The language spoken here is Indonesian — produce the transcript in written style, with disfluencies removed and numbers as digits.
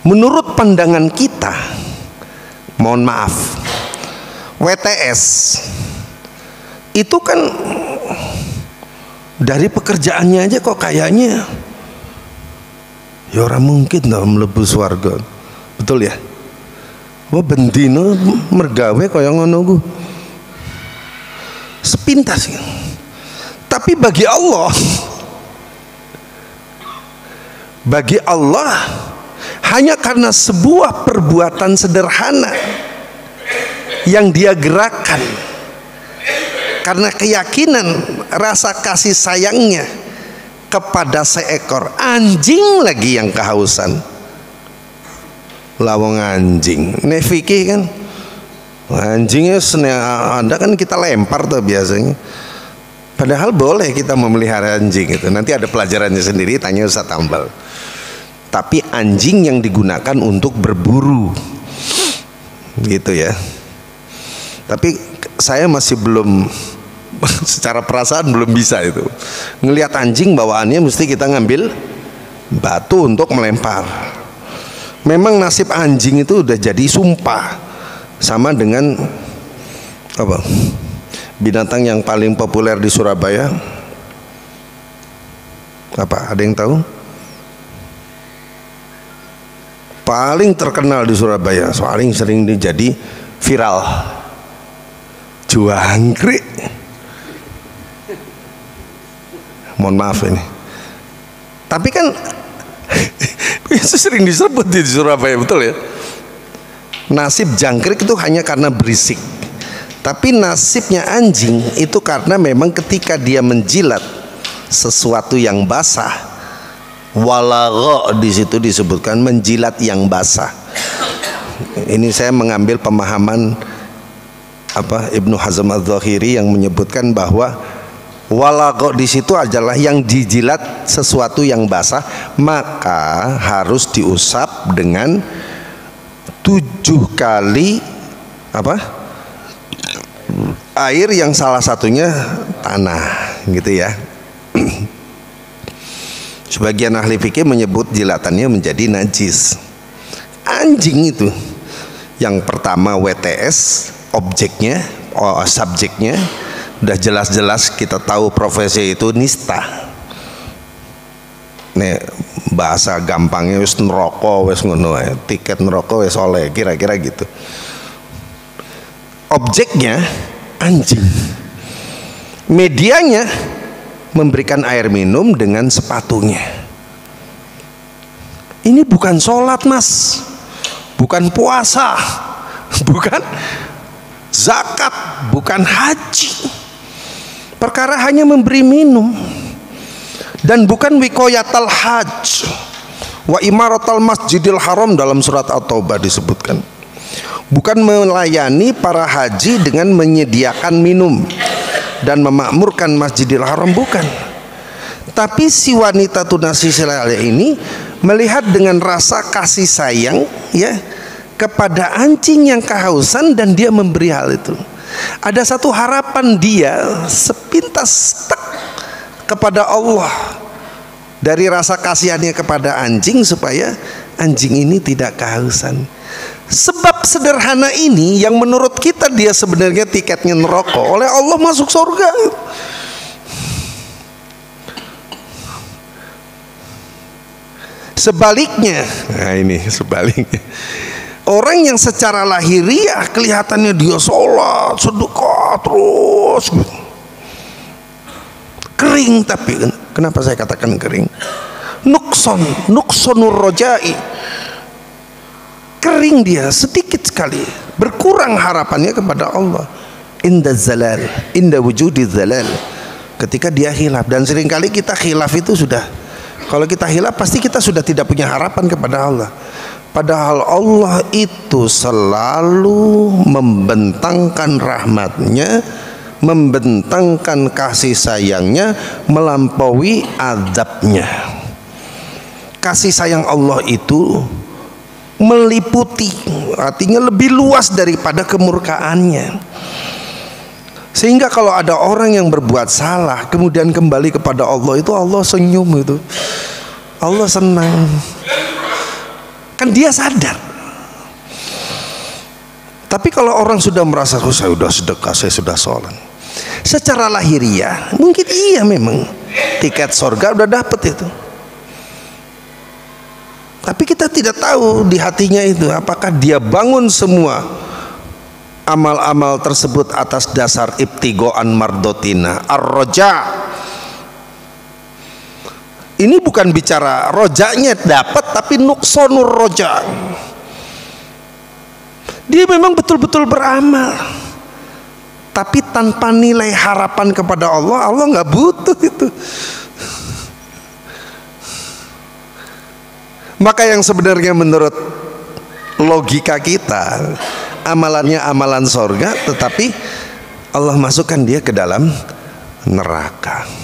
Menurut pandangan kita, mohon maaf, WTS itu kan dari pekerjaannya aja kok kayaknya ya orang mungkin dalam mlebu swarga. Betul ya? Wah bendino mergawe kaya ngono ku. Sepintas. Tapi bagi Allah hanya karena sebuah perbuatan sederhana yang dia gerakan karena keyakinan rasa kasih sayangnya kepada seekor anjing lagi yang kehausan. Lawang anjing neviki kan anjingnya ada kan kita lempar tuh biasanya, padahal boleh kita memelihara anjing itu, nanti ada pelajarannya sendiri, tanya Ustaz Tambal. Tapi anjing yang digunakan untuk berburu gitu ya. Tapi saya masih belum secara perasaan belum bisa itu ngelihat anjing bawaannya mesti kita ngambil batu untuk melempar. Memang nasib anjing itu udah jadi sumpah, sama dengan apa binatang yang paling populer di Surabaya apa, ada yang tahu? Paling terkenal di Surabaya, paling sering jadi viral, jangkrik. Mohon maaf ini, tapi kan itu sering disebut di Surabaya, betul ya? Nasib jangkrik itu hanya karena berisik, tapi nasibnya anjing itu karena memang ketika dia menjilat sesuatu yang basah, walagha di situ disebutkan menjilat yang basah. Ini saya mengambil pemahaman apa Ibnu Hazm Adz-Dzahiri yang menyebutkan bahwa walagha di situ adalah yang dijilat sesuatu yang basah, maka harus diusap dengan 7 kali apa air yang salah satunya tanah gitu ya. Sebagian ahli fikih menyebut jilatannya menjadi najis. Anjing itu yang pertama WTS, objeknya, subjeknya udah jelas-jelas kita tahu profesi itu nista. Nih bahasa gampangnya wis neraka wis ngono ae, tiket neraka wis oleh, kira-kira gitu. Objeknya anjing. Medianya memberikan air minum dengan sepatunya. Ini bukan sholat mas, bukan puasa, bukan zakat, bukan haji. Perkara hanya memberi minum. Dan bukan wikoyatal haj wa imaratal masjidil haram, dalam surat At-Taubah disebutkan. Bukan melayani para haji dengan menyediakan minum dan memakmurkan Masjidil Haram, bukan. Tapi si wanita tunasisila ini melihat dengan rasa kasih sayang ya kepada anjing yang kehausan, dan dia memberi hal itu. Ada satu harapan dia sepintas kepada Allah dari rasa kasihannya kepada anjing supaya anjing ini tidak kehausan. Sebab sederhana ini yang menurut kita dia sebenarnya tiketnya neraka, oleh Allah masuk surga. Sebaliknya, nah ini sebaliknya, orang yang secara lahiriah kelihatannya dia sholat, sedekah terus, kering, tapi kenapa saya katakan kering? Nuksonur rojai, kering dia sedikit sekali, berkurang harapannya kepada Allah. Inda zalal, inda wujudi zalal, ketika dia khilaf. Dan seringkali kita khilaf itu sudah, kalau kita khilaf pasti kita sudah tidak punya harapan kepada Allah. Padahal Allah itu selalu membentangkan rahmatnya, membentangkan kasih sayangnya melampaui azabnya. Kasih sayang Allah itu meliputi, artinya lebih luas daripada kemurkaannya. Sehingga kalau ada orang yang berbuat salah kemudian kembali kepada Allah, itu Allah senyum, itu Allah senang. Kan dia sadar. Tapi kalau orang sudah merasa, oh, saya sudah sedekah, saya sudah sholat, secara lahiriah mungkin iya, memang tiket surga udah dapet itu. Tapi kita tidak tahu di hatinya itu apakah dia bangun semua amal-amal tersebut atas dasar ibtigoan mardotina ar-roja. Ini bukan bicara rojanya dapat, tapi nuksonur roja. Dia memang betul-betul beramal, tapi tanpa nilai harapan kepada Allah. Allah nggak butuh itu. Maka yang sebenarnya menurut logika kita, amalannya amalan sorga, tetapi Allah masukkan dia ke dalam neraka.